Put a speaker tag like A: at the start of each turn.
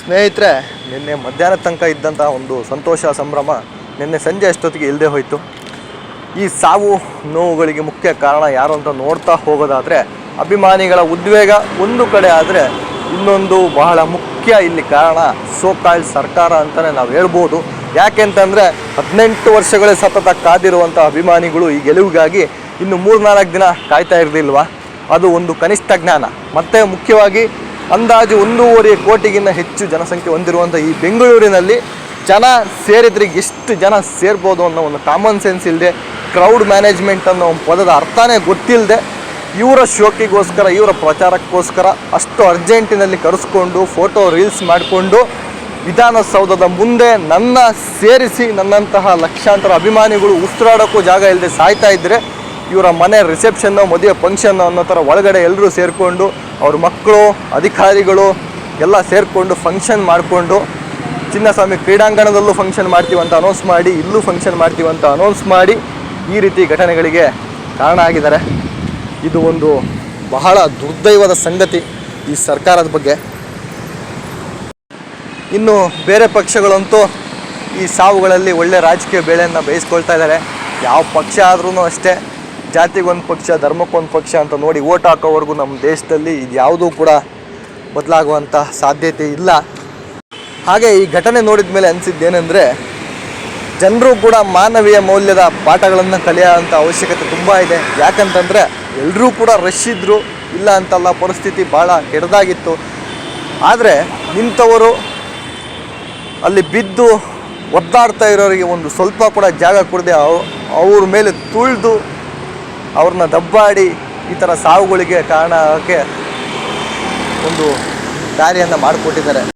A: ಸ್ನೇಹಿತರೆ, ನಿನ್ನೆ ಮಧ್ಯಾಹ್ನ ತನಕ ಇದ್ದಂಥ ಒಂದು ಸಂತೋಷ ಸಂಭ್ರಮ ನಿನ್ನೆ ಸಂಜೆ ಅಷ್ಟೊತ್ತಿಗೆ ಇಲ್ಲದೆ ಹೋಯಿತು. ಈ ಸಾವು ನೋವುಗಳಿಗೆ ಮುಖ್ಯ ಕಾರಣ ಯಾರು ಅಂತ ನೋಡ್ತಾ ಹೋಗೋದಾದರೆ ಅಭಿಮಾನಿಗಳ ಉದ್ವೇಗ ಒಂದು ಕಡೆ ಆದರೆ, ಇನ್ನೊಂದು ಬಹಳ ಮುಖ್ಯ ಇಲ್ಲಿ ಕಾರಣ ಸೋಕಾಲ್ಡ್ ಸರ್ಕಾರ ಅಂತಲೇ ನಾವು ಹೇಳ್ಬೋದು. ಯಾಕೆಂತಂದರೆ 18 ವರ್ಷಗಳೇ ಸತತ ಕಾದಿರುವಂಥ ಅಭಿಮಾನಿಗಳು ಈ ಗೆಲುವಿಗಾಗಿ ಇನ್ನು 3-4 ದಿನ ಕಾಯ್ತಾ ಇರಲಿಲ್ವಾ? ಅದು ಒಂದು ಕನಿಷ್ಠ ಜ್ಞಾನ. ಮತ್ತು ಮುಖ್ಯವಾಗಿ ಅಂದಾಜು 1.5 ಕೋಟಿಗಿಂತ ಹೆಚ್ಚು ಜನಸಂಖ್ಯೆ ಹೊಂದಿರುವಂಥ ಈ ಬೆಂಗಳೂರಿನಲ್ಲಿ ಜನ ಸೇರಿದ್ರೆ ಎಷ್ಟು ಜನ ಸೇರ್ಬೋದು ಅನ್ನೋ ಒಂದು ಕಾಮನ್ ಸೆನ್ಸ್ ಇಲ್ಲದೆ, ಕ್ರೌಡ್ ಮ್ಯಾನೇಜ್ಮೆಂಟ್ ಅನ್ನೋ ಒಂದು ಪದದ ಅರ್ಥನೇ ಗೊತ್ತಿಲ್ಲದೆ, ಇವರ ಶೋಕಿಗೋಸ್ಕರ ಇವರ ಪ್ರಚಾರಕ್ಕೋಸ್ಕರ ಅಷ್ಟು ಅರ್ಜೆಂಟಿನಲ್ಲಿ ಕರೆಸ್ಕೊಂಡು ಫೋಟೋ ರೀಲ್ಸ್ ಮಾಡಿಕೊಂಡು ವಿಧಾನಸೌಧದ ಮುಂದೆ ನನ್ನ ಸೇರಿಸಿ ನನ್ನಂತಹ ಲಕ್ಷಾಂತರ ಅಭಿಮಾನಿಗಳು ಉಸಿರಾಡೋಕ್ಕೂ ಜಾಗ ಇಲ್ಲದೆ ಸಾಯ್ತಾ ಇದ್ದರೆ, ಇವರ ಮನೆ ರಿಸೆಪ್ಷನ್ನು ಮದುವೆ ಫಂಕ್ಷನ್ನು ಅನ್ನೋ ಥರ ಒಳಗಡೆ ಎಲ್ಲರೂ ಸೇರಿಕೊಂಡು ಅವ್ರ ಮಕ್ಕಳು ಅಧಿಕಾರಿಗಳು ಎಲ್ಲ ಸೇರಿಕೊಂಡು ಫಂಕ್ಷನ್ ಮಾಡಿಕೊಂಡು ಚಿನ್ನಸ್ವಾಮಿ ಕ್ರೀಡಾಂಗಣದಲ್ಲೂ ಫಂಕ್ಷನ್ ಮಾಡ್ತೀವಂತ ಅನೌನ್ಸ್ ಮಾಡಿ, ಇಲ್ಲೂ ಫಂಕ್ಷನ್ ಮಾಡ್ತೀವಂತ ಅನೌನ್ಸ್ ಮಾಡಿ ಈ ರೀತಿ ಘಟನೆಗಳಿಗೆ ಕಾರಣ ಆಗಿದ್ದಾರೆ. ಇದು ಒಂದು ಬಹಳ ದುರ್ದೈವದ ಸಂಗತಿ ಈ ಸರ್ಕಾರದ ಬಗ್ಗೆ. ಇನ್ನು ಬೇರೆ ಪಕ್ಷಗಳಂತೂ ಈ ಸಾವುಗಳಲ್ಲಿ ಒಳ್ಳೆ ರಾಜಕೀಯ ಬೇಳೆಯನ್ನು ಬೇಯಿಸ್ಕೊಳ್ತಾ ಇದ್ದಾರೆ. ಯಾವ ಪಕ್ಷ ಆದ್ರೂ ಅಷ್ಟೇ, ಜಾತಿಗೊಂದು ಪಕ್ಷ ಧರ್ಮಕ್ಕೊಂದು ಪಕ್ಷ ಅಂತ ನೋಡಿ ಓಟ್ ಹಾಕೋವರೆಗೂ ನಮ್ಮ ದೇಶದಲ್ಲಿ ಇದು ಯಾವುದೂ ಕೂಡ ಬದಲಾಗುವಂಥ ಸಾಧ್ಯತೆ ಇಲ್ಲ. ಹಾಗೆ ಈ ಘಟನೆ ನೋಡಿದ ಮೇಲೆ ಅನಿಸಿದ್ದೇನೆಂದರೆ, ಜನರು ಕೂಡ ಮಾನವೀಯ ಮೌಲ್ಯದ ಪಾಠಗಳನ್ನು ಕಲಿಯೋಂಥ ಅವಶ್ಯಕತೆ ತುಂಬ ಇದೆ. ಯಾಕಂತಂದರೆ ಎಲ್ಲರೂ ಕೂಡ ರಶ್ ಇದ್ದರು, ಇಲ್ಲ ಅಂತಲ್ಲ, ಪರಿಸ್ಥಿತಿ ಭಾಳ ಕೆಟ್ಟದಾಗಿತ್ತು. ಆದರೆ ನಿಂತವರು ಅಲ್ಲಿ ಬಿದ್ದು ಒದ್ದಾಡ್ತಾ ಇರೋರಿಗೆ ಒಂದು ಸ್ವಲ್ಪ ಕೂಡ ಜಾಗ ಕೊಡದೆ ಅವ್ರ ಮೇಲೆ ತುಳಿದು ಅವ್ರನ್ನ ದಬ್ಬಾಡಿ ಈ ಥರ ಸಾವುಗಳಿಗೆ ಕಾರಣ ಆಗೋಕ್ಕೆ ಒಂದು ದಾರಿಯನ್ನು ಮಾಡಿಕೊಟ್ಟಿದ್ದಾರೆ.